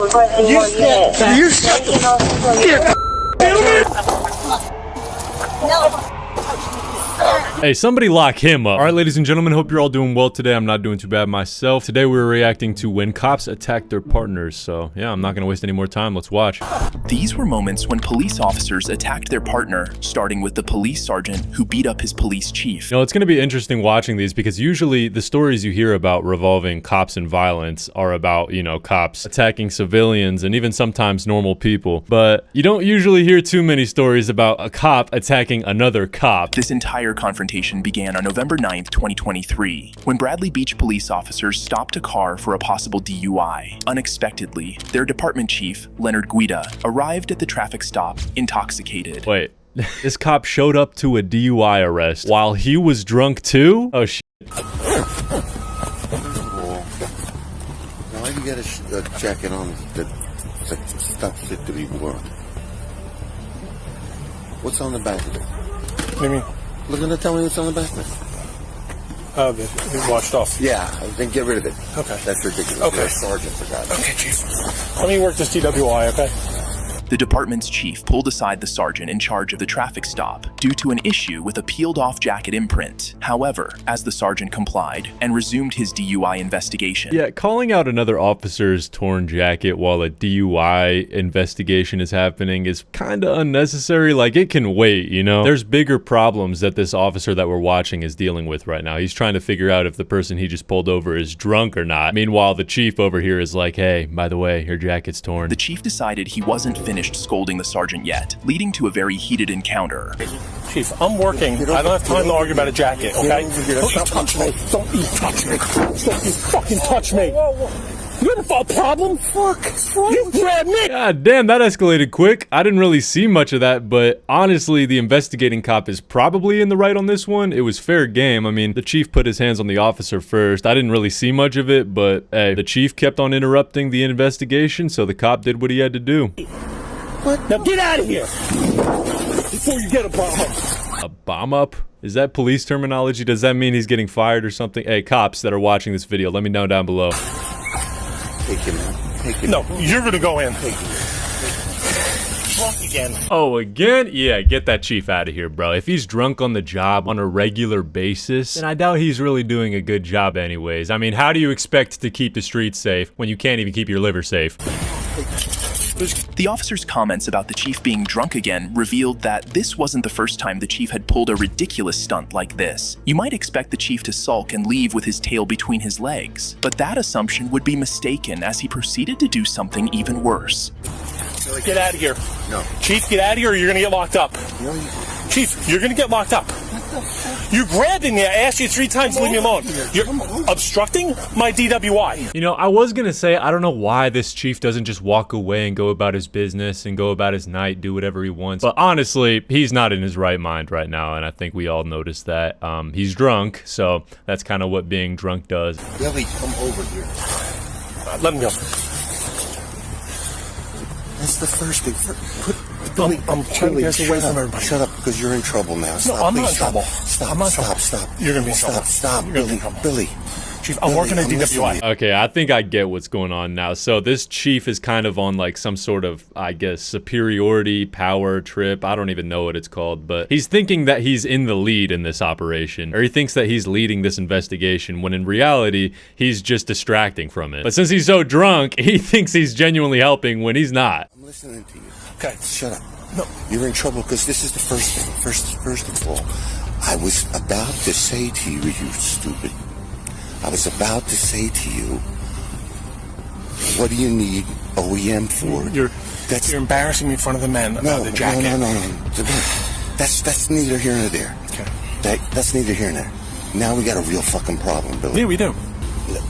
report any more units. You shut the No. Hey, somebody lock him up. All right, ladies and gentlemen, hope you're all doing well today. I'm not doing too bad myself. Today we're reacting to when cops attack their partners. So yeah, I'm not gonna waste any more time. Let's watch. These were moments when police officers attacked their partner, starting with the police sergeant who beat up his police chief. You know, it's gonna be interesting watching these because usually the stories you hear about revolving cops and violence are about, you know, cops attacking civilians and even sometimes normal people. But you don't usually hear too many stories about a cop attacking another cop. This entire confrontation began on November 9th, 2023, when Bradley Beach police officers stopped a car for a possible DUI. Unexpectedly, their department chief, Leonard Guida, arrived at the traffic stop intoxicated. Wait, this cop showed up to a DUI arrest while he was drunk too? Oh shit. Why do you get a jacket on that's not fit to be worn? What's on the back of it? What do you mean? Look at the, tell me what's on the back of it. Oh, it washed off. Yeah, then get rid of it. Okay. That's ridiculous. Okay. You're a sergeant, for God's sake. Okay, chief. Let me work this DWI, okay? The department's chief pulled aside the sergeant in charge of the traffic stop due to an issue with a peeled-off jacket imprint. However, as the sergeant complied and resumed his DUI investigation. Yeah, calling out another officer's torn jacket while a DUI investigation is happening is kind of unnecessary. Like, it can wait, you know? There's bigger problems that this officer that we're watching is dealing with right now. He's trying to figure out if the person he just pulled over is drunk or not. Meanwhile, the chief over here is like, hey, by the way, your jacket's torn. The chief decided he wasn't finished scolding the sergeant yet, leading to a very heated encounter. Chief, I'm working. I don't have time to argue about a jacket, okay? Don't you touch me. Don't you touch me. Don't you fucking touch me. You have a problem? Fuck. You grabbed me. God damn, that escalated quick. I didn't really see much of that, but honestly, the investigating cop is probably in the right on this one. It was fair game. I mean, the chief put his hands on the officer first. I didn't really see much of it, but hey, the chief kept on interrupting the investigation, so the cop did what he had to do. What? Now get out of here before you get a bomb up. A bomb up? Is that police terminology? Does that mean he's getting fired or something? Hey, cops that are watching this video, let me know down below. Take him in. Take him No, you're gonna go in. Drunk again. Oh, again? Yeah, get that chief out of here, bro. If he's drunk on the job on a regular basis, then I doubt he's really doing a good job anyways. I mean, how do you expect to keep the streets safe when you can't even keep your liver safe? The officer's comments about the chief being drunk again revealed that this wasn't the first time the chief had pulled a ridiculous stunt like this. You might expect the chief to sulk and leave with his tail between his legs, but that assumption would be mistaken as he proceeded to do something even worse. Get out of here. No. Chief, get out of here or you're gonna get locked up. No, you... Chief, you're gonna get locked up. You grabbed me. I asked you 3 times to leave me alone. You're obstructing my DWI. You know, I was gonna say, I don't know why this chief doesn't just walk away and go about his business and go about his night, do whatever he wants. But honestly, he's not in his right mind right now, and I think we all noticed that. He's drunk, so that's kind of what being drunk does. Billy, come over here. Let him go. That's the first thing. Billy, I'm trying to get away from everybody. Shut up, because you're in trouble now. Stop, No, I'm please, not in stop. trouble. Stop, I'm not in stop, trouble. stop. You're gonna be in trouble. Stop, You're gonna be Billy, in trouble. Billy. Chief, I'm working at DWI. Okay, I think I get what's going on now. So this chief is kind of on like some sort of, I guess, superiority power trip. I don't even know what it's called, but he's thinking that he's in the lead in this operation, or he thinks that he's leading this investigation when in reality, he's just distracting from it. But since he's so drunk, he thinks he's genuinely helping when he's not. I'm listening to you. Okay. Shut up. No. You're in trouble because this is the first thing. First of all, I was about to say to you, you stupid. I was about to say to you, what do you need OEM for? You're embarrassing me in front of the men about the jacket. No. That's neither here nor there. Okay. That's neither here nor there. Now we got a real fucking problem, Billy. Yeah, we do.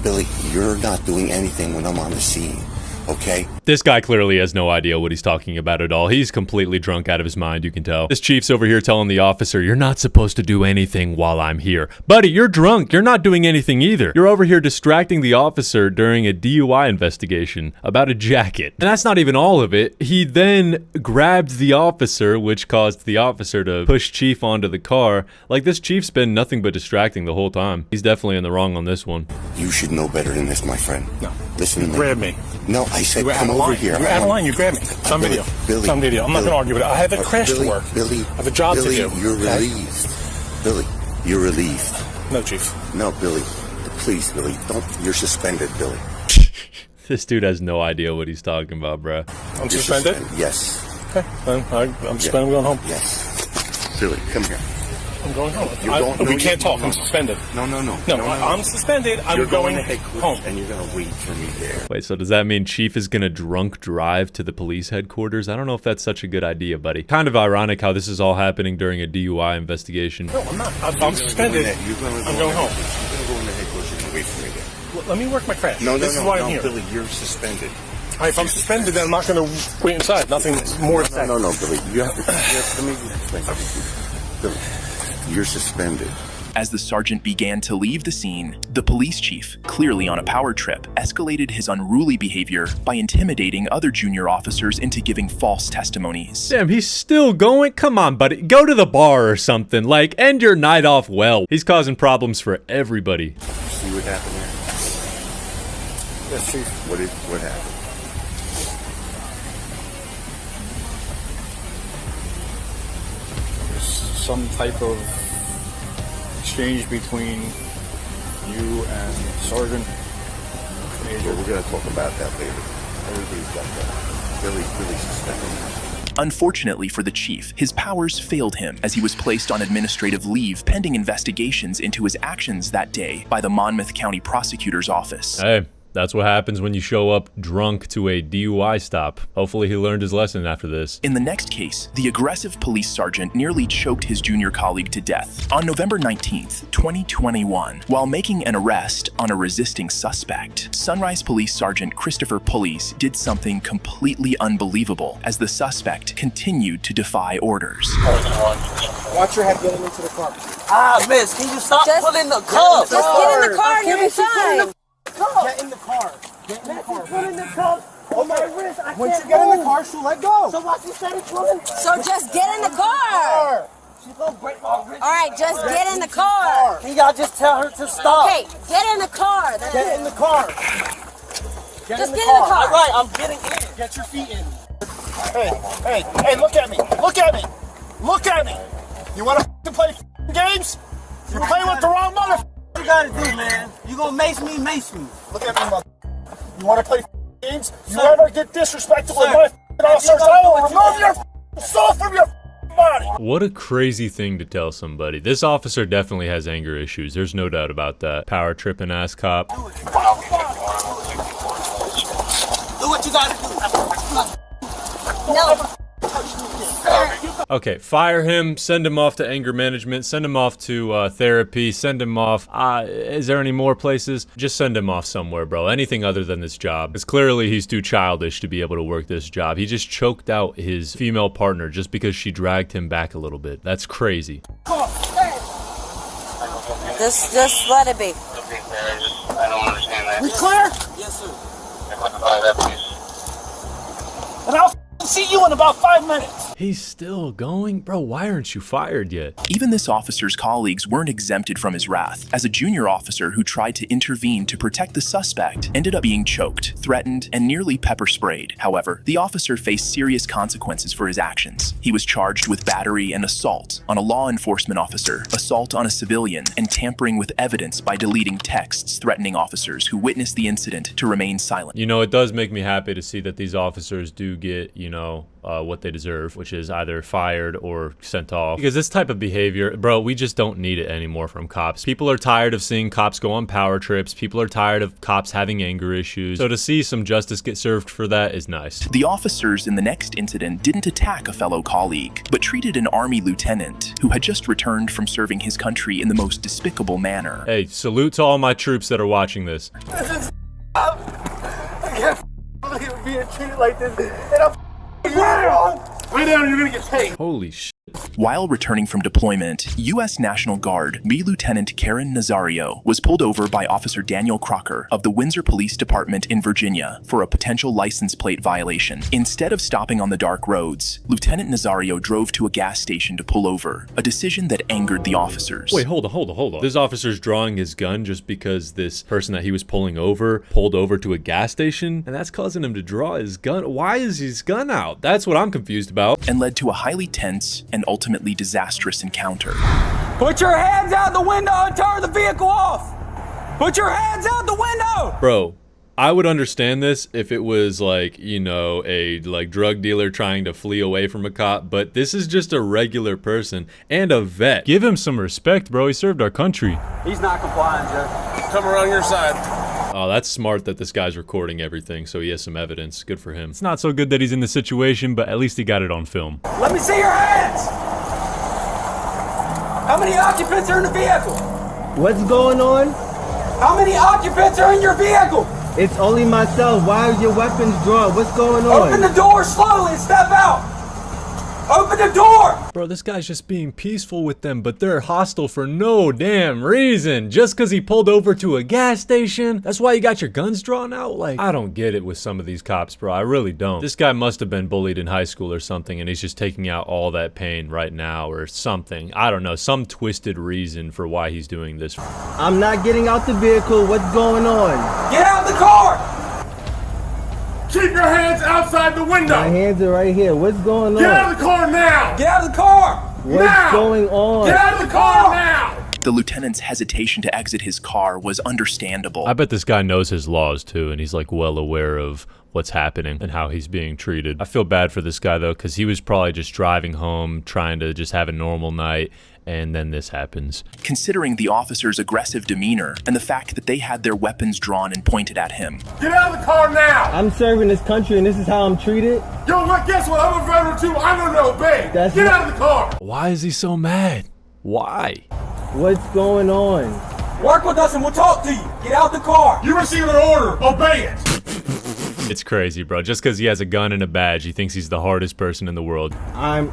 Billy, you're not doing anything when I'm on the scene. Okay? This guy clearly has no idea what he's talking about at all. He's completely drunk out of his mind, you can tell. This chief's over here telling the officer, you're not supposed to do anything while I'm here. Buddy, you're drunk. You're not doing anything either. You're over here distracting the officer during a DUI investigation about a jacket. And that's not even all of it. He then grabbed the officer, which caused the officer to push Chief onto the car. Like, this chief's been nothing but distracting the whole time. He's definitely in the wrong on this one. You should know better than this, my friend. No. Listen to me. Grab me. No, I said, You were out come of over line. here. You were out of line. You grabbed me. It's on video. Billy, It's on video. I'm not going to argue with it. I have a crash Billy, to work. Billy, I have a job Billy, to do. You're okay? relieved. Billy, you're relieved. No, Chief. No, Billy. Please, Billy. Don't. You're suspended, Billy. This dude has no idea what he's talking about, bro. I'm You're suspended? Yes. Okay. Then I'm suspended. I'm going home. Yes. Billy, come here. I'm going home. No, We can't talk. I'm suspended. No. I'm suspended. You're I'm going to headquarters, home. and you're going to wait for me there. Wait, so does that mean Chief is gonna drunk drive to the police headquarters? I don't know if that's such a good idea, buddy. Kind of ironic how this is all happening during a DUI investigation. No, I'm not. I'm suspended. I'm going home. You're going to go in the headquarters and wait for me there. Let me work my crash. No, This is why I'm here. Billy, you're suspended. All right, if I'm suspended, then I'm not going to wait inside. Nothing more to say. No, Billy. You have to let me explain something. Billy, you're suspended. As the sergeant began to leave the scene, the police chief, clearly on a power trip, escalated his unruly behavior by intimidating other junior officers into giving false testimonies. Damn, he's still going? Come on, buddy. Go to the bar or something. Like, end your night off well. He's causing problems for everybody. See what happened there? Yes, Chief. What happened? Some type of exchange between you and Sergeant Major. We're going to talk about that later. Everybody's got that. Billy's suspended. Unfortunately for the chief, his powers failed him as he was placed on administrative leave pending investigations into his actions that day by the Monmouth County Prosecutor's Office. Hey, that's what happens when you show up drunk to a DUI stop. Hopefully he learned his lesson after this. In the next case, the aggressive police sergeant nearly choked his junior colleague to death. On November 19th, 2021, while making an arrest on a resisting suspect, Sunrise Police Sergeant Christopher Pulleys did something completely unbelievable as the suspect continued to defy orders. Watch your head getting into the car. Ah, miss, can you stop pulling the cup? Just get in the car and you'll be fine. Get in the car. Get in the car. Pulling the cup on my wrist. I Once can't you get in the move. car, she'll let go. So what you said pulling? So just get in the car. She's gonna break my wrist. All right, just get in the car. Can y'all just tell her to stop? Okay, get in the car. Get in the car. Just get in the car. All right, I'm getting in. Get your feet in. Hey, look at me. Look at me. Look at me. You want to play games? You're playing with the wrong mother. What you gotta do, man? You gonna mace me, mace me. Look at me, mother. You want to play games? You ever get disrespectful with Sir, my officers? you gonna I do will what you remove your soul from your body. What a crazy thing to tell somebody. This officer definitely has anger issues. There's no doubt about that. Power tripping ass cop. Do what you gotta do. No. Okay, fire him, send him off to anger management, send him off to therapy, send him off. Is there any more places? Just send him off somewhere, bro. Anything other than this job. Because clearly he's too childish to be able to work this job. He just choked out his female partner just because she dragged him back a little bit. That's crazy. Just let it be. I don't understand that. We clear? Yes, sir. And I'll see you in about 5 minutes. He's still going? Bro, why aren't you fired yet? Even this officer's colleagues weren't exempted from his wrath, as a junior officer who tried to intervene to protect the suspect ended up being choked, threatened, and nearly pepper sprayed. However, the officer faced serious consequences for his actions. He was charged with battery and assault on a law enforcement officer, assault on a civilian, and tampering with evidence by deleting texts threatening officers who witnessed the incident to remain silent. You know, it does make me happy to see that these officers do get, you know, what they deserve, which is either fired or sent off. Because this type of behavior, bro, we just don't need it anymore from cops. People are tired of seeing cops go on power trips. People are tired of cops having anger issues. So to see some justice get served for that is nice. The officers in the next incident didn't attack a fellow colleague, but treated an Army lieutenant who had just returned from serving his country in the most despicable manner. Hey, salute to all my troops that are watching this. I can't believe being treated like this. And I'm Lay down, you're gonna get paid. Holy shit. While returning from deployment, U.S. National Guard B. Lieutenant Karen Nazario was pulled over by Officer Daniel Crocker of the Windsor Police Department in Virginia for a potential license plate violation. Instead of stopping on the dark roads, Lieutenant Nazario drove to a gas station to pull over, a decision that angered the officers. Wait, hold on. This officer's drawing his gun just because this person that he was pulling over pulled over to a gas station, and that's causing him to draw his gun. Why is his gun out? That's what I'm confused about. And led to a highly tense and ultimately disastrous encounter. Put your hands out the window and turn the vehicle off. Put your hands out the window. Bro, I would understand this if it was like, you know, a drug dealer trying to flee away from a cop, but this is just a regular person and a vet. Give him some respect, bro. He served our country. He's not complying, Joe. Come around your side. Oh, that's smart that this guy's recording everything, so he has some evidence. Good for him. It's not so good that he's in the situation, but at least he got it on film. Let me see your hands. How many occupants are in the vehicle? What's going on? How many occupants are in your vehicle? It's only myself. Why are your weapons drawn? What's going on? Open the door slowly and step out. Open the door! Bro, this guy's just being peaceful with them, but they're hostile for no damn reason. Just because he pulled over to a gas station? That's why you got your guns drawn out? Like, I don't get it with some of these cops, bro. I really don't. This guy must have been bullied in high school or something, and he's just taking out all that pain right now or something. I don't know, some twisted reason for why he's doing this. I'm not getting out the vehicle. What's going on? Get out of the car! Keep your hands outside the window. My hands are right here. What's going on? Get out of the car now. Get out of the car! What's going on? Get out of the car now. The lieutenant's hesitation to exit his car was understandable. I bet this guy knows his laws too, and he's like well aware of what's happening and how he's being treated. I feel bad for this guy though, because he was probably just driving home, trying to just have a normal night, and then this happens. Considering the officer's aggressive demeanor and the fact that they had their weapons drawn and pointed at him. Get out of the car now! I'm serving this country and this is how I'm treated? Yo, look, guess what? I'm a veteran too. I'm gonna obey. Get out of the car! Why is he so mad? Why? What's going on? Work with us and we'll talk to you. Get out the car. You received an order. Obey it. It's crazy, bro. Just because he has a gun and a badge, he thinks he's the hardest person in the world. I'm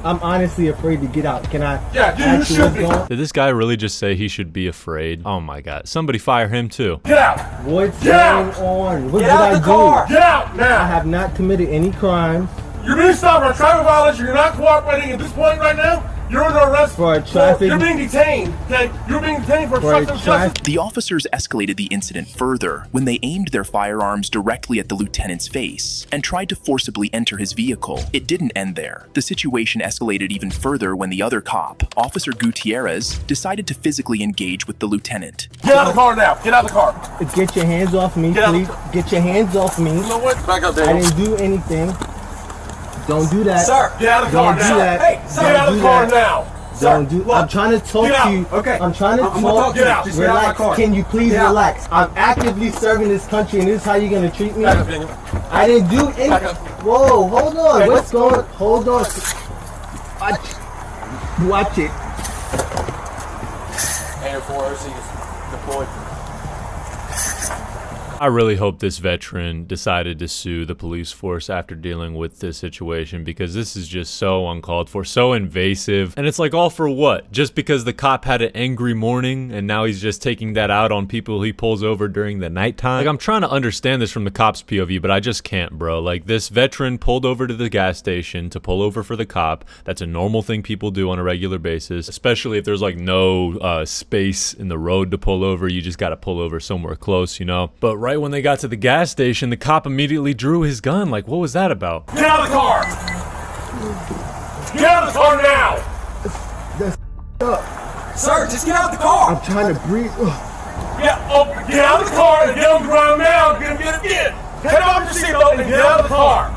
honestly afraid to get out. Can I? Yeah, you should be. Did this guy really just say he should be afraid? Oh my god. Somebody fire him too. Get out. What's going on? What did I do? Get out now. I have not committed any crimes. You're being stopped for a traffic violation. You're not cooperating at this point right now. You're under arrest for a traffic. You're being detained. Okay, you're being detained for obstruction of justice. The officers escalated the incident further when they aimed their firearms directly at the lieutenant's face and tried to forcibly enter his vehicle. It didn't end there. The situation escalated even further when the other cop, Officer Gutierrez, decided to physically engage with the lieutenant. Get out of the car now. Get out of the car. Get your hands off me, please. Get your hands off me. You know what? Back up there. I didn't do anything. Don't do that. Sir, get out of the car now. Don't do that. Hey, sir, get out of the car now. Don't do. I'm trying to talk to you. Okay. I'm trying to talk. Get out. Just get out of my Relax. car. Can you please relax? I'm actively serving this country, and this is how you're gonna treat me. Back up, Daniel. I didn't do anything. Whoa, hold on. What's going? Hold on. Watch it. Air 4OC is deployed. I really hope this veteran decided to sue the police force after dealing with this situation, because this is just so uncalled for, so invasive. And it's like, all for what? Just because the cop had an angry morning and now he's just taking that out on people he pulls over during the nighttime? Like, I'm trying to understand this from the cop's POV, but I just can't, bro. Like, this veteran pulled over to the gas station to pull over for the cop. That's a normal thing people do on a regular basis, especially if there's like no space in the road to pull over. You just gotta pull over somewhere close, you know? But right when they got to the gas station, the cop immediately drew his gun. Like, what was that about? Get out of the car! Get out of the car now! That's up. Sir, just get out of the car! I'm trying to breathe. Yeah, get out of the car and get on the ground now. Get him. Take off your seatbelt and get out of the car.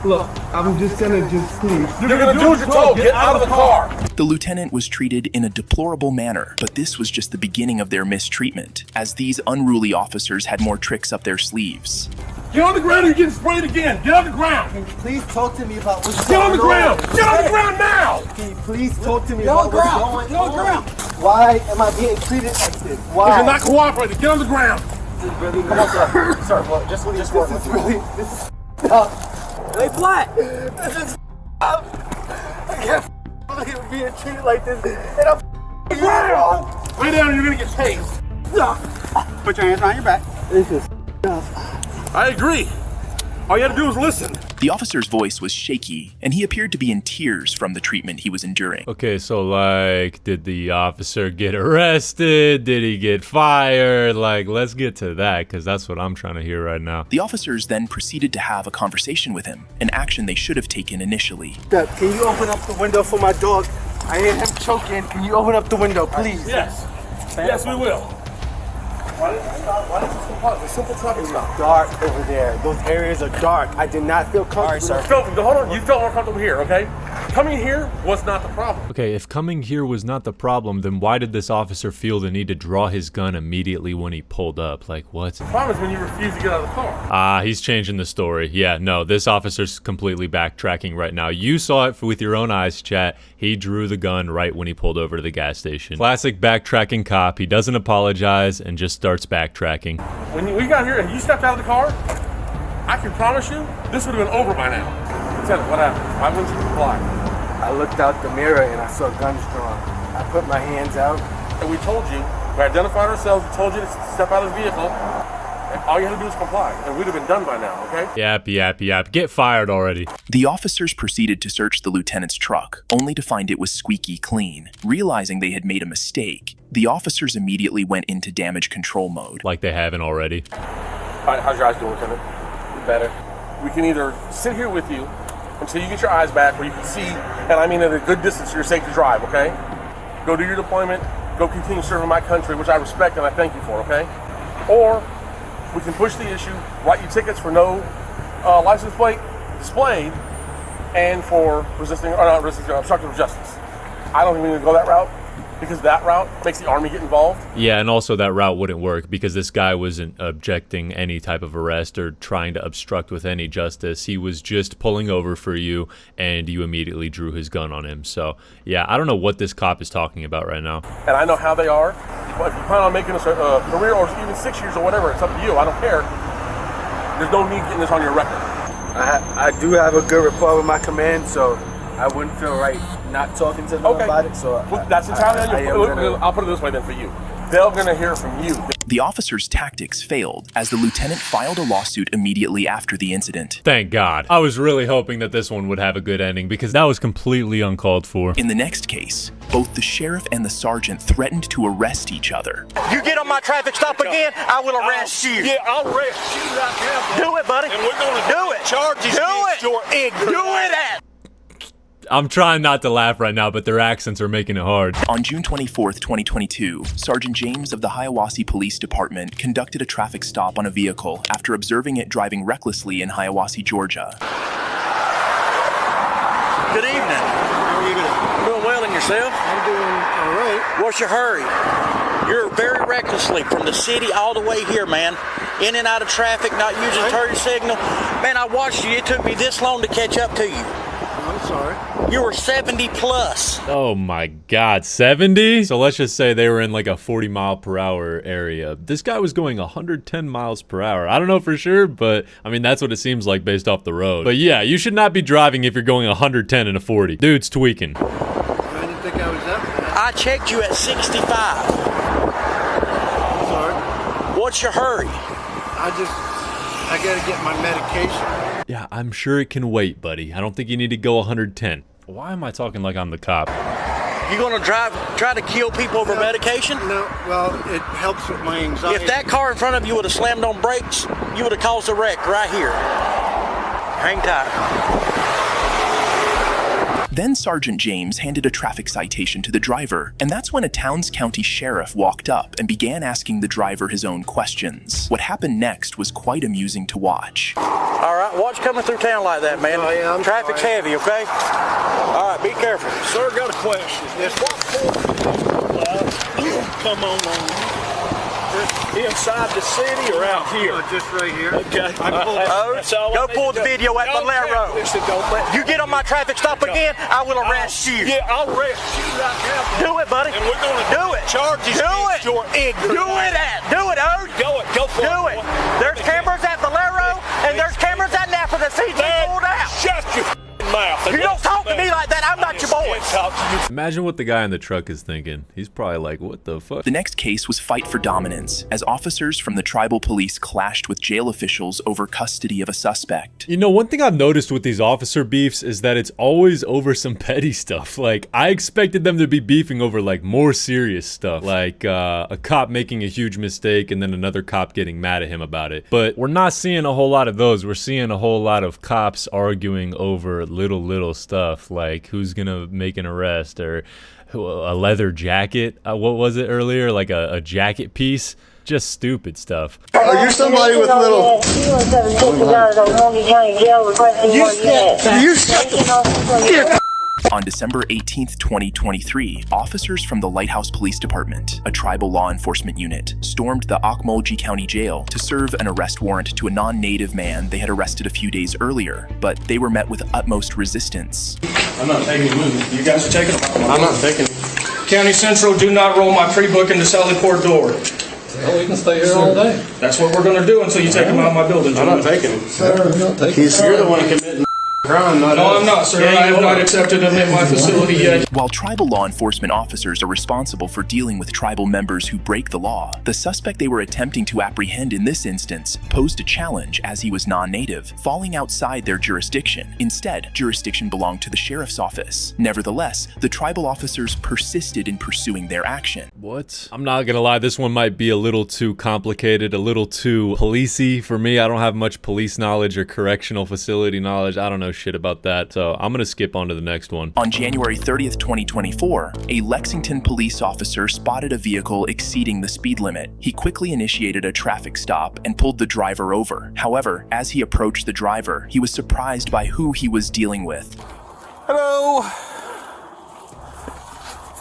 Look, I'm just gonna please. You're gonna do what you're told. Get out of the car. The lieutenant was treated in a deplorable manner, but this was just the beginning of their mistreatment, as these unruly officers had more tricks up their sleeves. Get on the ground or you're getting sprayed again. Get on the ground. Can you please talk to me about what's Get going on the ground. Get on the ground now. Can you please talk to me Get on about the what's ground. going Get on the ground. Why am I being treated like this? Why? You're not cooperating. Get on the ground. Really, come on, sir. Sir, look, just leave this is really, this is up. Lay flat. This is I can't believe being treated like this. And I'm wrong. Lay down, you're gonna get tased. Put your hands behind your back. This is I agree. All you had to do was listen. The officer's voice was shaky, and he appeared to be in tears from the treatment he was enduring. Okay, so like, did the officer get arrested? Did he get fired? Like, let's get to that, because that's what I'm trying to hear right now. The officers then proceeded to have a conversation with him, an action they should have taken initially. Can you open up the window for my dog? I hear him choking. Can you open up the window, please? Yes. Yes, we will. Why did you stop? Why did you stop? It's a simple traffic stop. Dark over there. Those areas are dark. I did not feel comfortable. All right, sir. Hold on. You felt more comfortable here, okay? Coming here was not the problem. Okay, if coming here was not the problem, then why did this officer feel the need to draw his gun immediately when he pulled up? Like, what? The problem is when you refuse to get out of the car. He's changing the story. Yeah, no, this officer's completely backtracking right now. You saw it with your own eyes, chat. He drew the gun right when he pulled over to the gas station. Classic backtracking cop. He doesn't apologize and just starts backtracking. When we got here and you stepped out of the car, I can promise you this would have been over by now. Tell me, what happened? Why wouldn't you comply? I looked out the mirror and I saw guns drawn. I put my hands out. And we told you, we identified ourselves, we told you to step out of the vehicle, and all you had to do was comply, and we'd have been done by now, okay? Yap. Get fired already. The officers proceeded to search the lieutenant's truck, only to find it was squeaky clean. Realizing they had made a mistake, the officers immediately went into damage control mode. Like they haven't already. All right, how's your eyes doing, Lieutenant? Better. We can either sit here with you until you get your eyes back where you can see, and I mean at a good distance, you're safe to drive, okay? Go do your deployment, go continue serving my country, which I respect and I thank you for, okay? Or we can push the issue, write you tickets for no license plate displayed and for obstructive of justice. I don't think we need to go that route, because that route makes the Army get involved. Yeah, and also that route wouldn't work because this guy wasn't objecting any type of arrest or trying to obstruct with any justice. He was just pulling over for you, and you immediately drew his gun on him. So, yeah, I don't know what this cop is talking about right now. And I know how they are, but if you plan on making this a career or even 6 years or whatever, it's up to you. I don't care. There's no need getting this on your record. I do have a good rapport with my command, so I wouldn't feel right not talking to them about it. So that's entirely on you. I'll put it this way then for you. They're going to hear from you. The officer's tactics failed as the lieutenant filed a lawsuit immediately after the incident. Thank God. I was really hoping that this one would have a good ending because that was completely uncalled for. In the next case, both the sheriff and the sergeant threatened to arrest each other. You get on my traffic stop again, I will arrest you. Yeah, I'll arrest you right now. Do it, buddy. And we're going to do it. Charges against your ignorance. Do it. I'm trying not to laugh right now, but their accents are making it hard. On June 24th, 2022, Sergeant James of the Hiawassee Police Department conducted a traffic stop on a vehicle after observing it driving recklessly in Hiawassee, Georgia. Good evening. How are you doing? Doing well, and yourself? I'm doing all right. What's your hurry? You're very recklessly from the city all the way here, man. In and out of traffic, not using turn signal. Man, I watched you. It took me this long to catch up to you. I'm sorry. You were 70 plus. Oh my God, 70? So let's just say they were in like a 40-mile-per-hour area. This guy was going 110 miles per hour. I don't know for sure, but I mean, that's what it seems like based off the road. But yeah, you should not be driving if you're going 110 in a 40. Dude's tweaking. I didn't think I was up. I checked you at 65. I'm sorry. What's your hurry? I gotta get my medication. Yeah, I'm sure it can wait, buddy. I don't think you need to go 110. Why am I talking like I'm the cop? You gonna try to kill people over medication? No, well, it helps with my anxiety. If that car in front of you would have slammed on brakes, you would have caused a wreck right here. Hang tight. Then Sergeant James handed a traffic citation to the driver, and that's when a Towns County sheriff walked up and began asking the driver his own questions. What happened next was quite amusing to watch. All right, watch coming through town like that, man. Oh, yeah, Traffic's heavy, okay? All right, be careful. Sir, got a question. Yes. Come on. Inside the city or out here? Just right here. Okay. Go pull the video at Valero. You get on my traffic stop again, I will arrest you. Yeah, I'll arrest you right now. Do it, buddy. And we're going to do it. Charges against your ignorance. Do it, Ode. Go for it. Do it. There's cameras at Valero and there's cameras at Napa that see you pulled out. You don't talk to me like that. I'm not your boy. Imagine what the guy in the truck is thinking. He's probably like, what the fuck? The next case was fight for dominance, as officers from the tribal police clashed with jail officials over custody of a suspect. You know, one thing I've noticed with these officer beefs is that it's always over some petty stuff. Like, I expected them to be beefing over, like, more serious stuff. Like, a cop making a huge mistake and then another cop getting mad at him about it. But we're not seeing a whole lot of those. We're seeing a whole lot of cops arguing over little stuff, like who's gonna make an arrest or a leather jacket. What was it earlier? Like a jacket piece. Just stupid stuff. Are you somebody with little... On December 18th, 2023, officers from the Lighthouse Police Department, a tribal law enforcement unit, stormed the Okmulgee County Jail to serve an arrest warrant to a non-native man they had arrested a few days earlier, but they were met with utmost resistance. I'm not taking it. You guys are taking it. I'm not taking it. County Central, do not roll my pre-book into Sally Port door. Well, we can stay here all day. That's what we're going to do until you take him out of my building. I'm not taking it. Sir, I'm not taking it. You're the one committing crime, not No, I'm not, sir. I have not accepted him in my facility yet. While tribal law enforcement officers are responsible for dealing with tribal members who break the law, the suspect they were attempting to apprehend in this instance posed a challenge as he was non-native, falling outside their jurisdiction. Instead, jurisdiction belonged to the sheriff's office. Nevertheless, the tribal officers persisted in pursuing their action. What? I'm not gonna lie, this one might be a little too complicated, a little too policey for me. I don't have much police knowledge or correctional facility knowledge. I don't know shit about that, so I'm gonna skip on to the next one. On January 30th, 2024, a Lexington police officer spotted a vehicle exceeding the speed limit. He quickly initiated a traffic stop and pulled the driver over. However, as he approached the driver, he was surprised by who he was dealing with. Hello.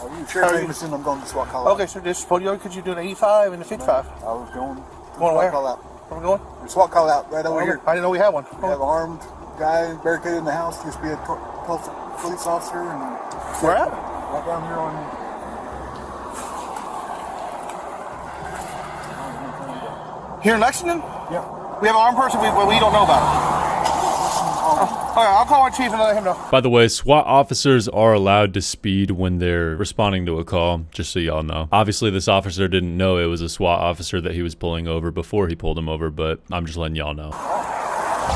Are you sure? I'm going to SWAT call out. Okay, sir, this is Polio. Could you do an 85 and a 55? I was going. Going where? Call out. Where we going? Your SWAT call out right over here. I didn't know we had one. We have an armed guy barricaded in the house. Used to be a police officer. And where at? Right down here on. Here in Lexington? Yeah. We have an armed person we don't know about. All right, I'll call our chief and let him know. By the way, SWAT officers are allowed to speed when they're responding to a call, just so y'all know. Obviously, this officer didn't know it was a SWAT officer that he was pulling over before he pulled him over, but I'm just letting y'all know.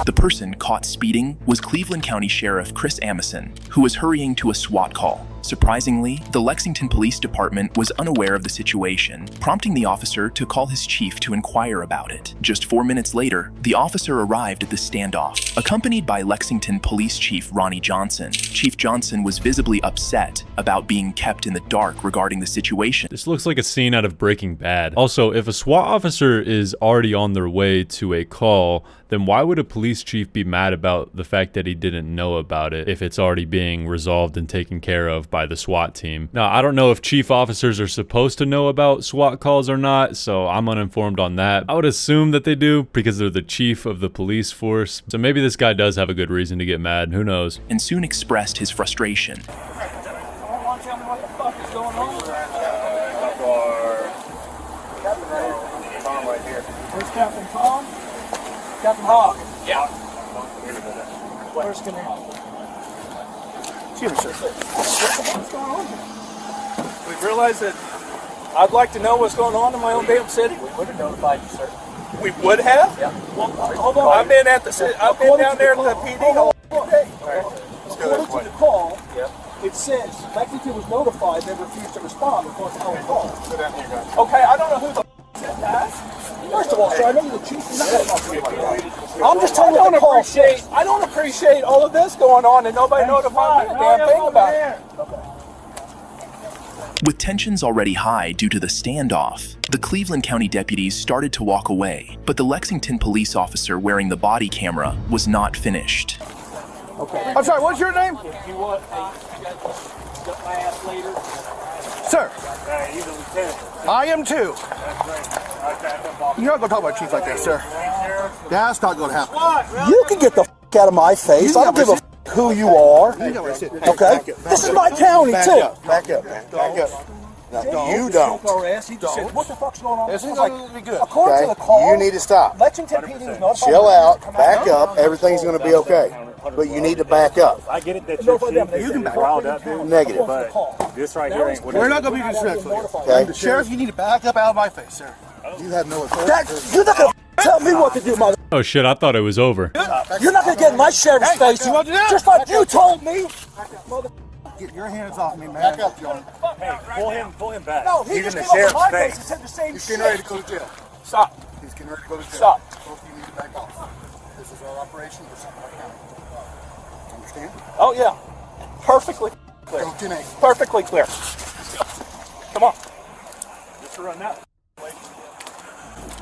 The person caught speeding was Cleveland County Sheriff Chris Amison, who was hurrying to a SWAT call. Surprisingly, the Lexington Police Department was unaware of the situation, prompting the officer to call his chief to inquire about it. Just 4 minutes later, the officer arrived at the standoff, accompanied by Lexington Police Chief Ronnie Johnson. Chief Johnson was visibly upset about being kept in the dark regarding the situation. This looks like a scene out of Breaking Bad. Also, if a SWAT officer is already on their way to a call, then why would a police chief be mad about the fact that he didn't know about it if it's already being resolved and taken care of by the SWAT team? Now, I don't know if chief officers are supposed to know about SWAT calls or not, so I'm uninformed on that. I would assume that they do because they're the chief of the police force. So maybe this guy does have a good reason to get mad. Who knows? And soon expressed his frustration. Where's Captain Tom? Captain Hawk. Yeah. Where's Captain Hawk? Excuse me, sir. What's going on here? We've realized that I'd like to know what's going on in my own damn city. We would have notified you, sir. We would have? Yeah. Well, hold on. I've been at the I've been down there at the PD all day. According to the call, it says Lexington was notified they refused to respond because of our call. Okay, I don't know who the said that. First of all, sir, I know you're the chief. I'm just telling you the call. I don't appreciate all of this going on and nobody notified me a damn thing about it. With tensions already high due to the standoff, the Cleveland County deputies started to walk away, but the Lexington police officer wearing the body camera was not finished. Okay. I'm sorry, what's your name? If you want, get my ass later. Sir. He's a lieutenant. I am too. You're not going to talk about chief like that, sir. That's not going to happen. You can get the out of my face. I don't give a who you are. Okay? This is my county, too. Back up, man. Back up. No, Jay you just don't. broke our ass. He just said, what the fuck's going on? This I is was going to be good. according Okay? to the call, You need to stop. Lexington PD was notified. Chill out, back up, everything's going to be okay. But you need to back up. I get it that you're You can back up. Negative. this right here ain't what We're not going to be disrespectful. Okay? Sheriff, you need to back up out of my face, sir. You have no authority. You're not going to tell me what to do, mother. Oh shit, I thought it was over. You're not going to get in my sheriff's face. Just like you told me. Get your hands off me, man. Back up, John. Hey, pull him back. No, he He's just in the came up sheriff's on my face. face and said the same He's shit. getting ready to go to jail. Stop. He's getting ready to go to jail. Stop. Both of you need to back off. This is our operation. We're Sumter County. Understand? Oh, yeah. Perfectly clear. Go 10 Perfectly clear. Come on. Just run that.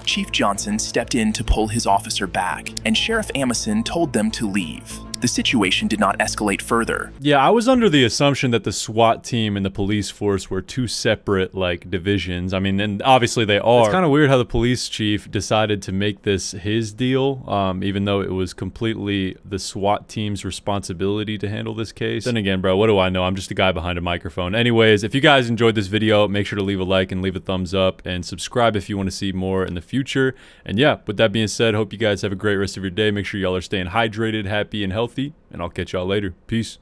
Chief Johnson stepped in to pull his officer back, and Sheriff Amison told them to leave. The situation did not escalate further. Yeah, I was under the assumption that the SWAT team and the police force were two separate, like, divisions. I mean, and obviously they are. It's kind of weird how the police chief decided to make this his deal, even though it was completely the SWAT team's responsibility to handle this case. Then again, bro, what do I know? I'm just a guy behind a microphone. Anyways, if you guys enjoyed this video, make sure to leave a like and leave a thumbs up, and subscribe if you want to see more in the future. And yeah, with that being said, hope you guys have a great rest of your day. Make sure y'all are staying hydrated, happy, and healthy, and I'll catch y'all later. Peace.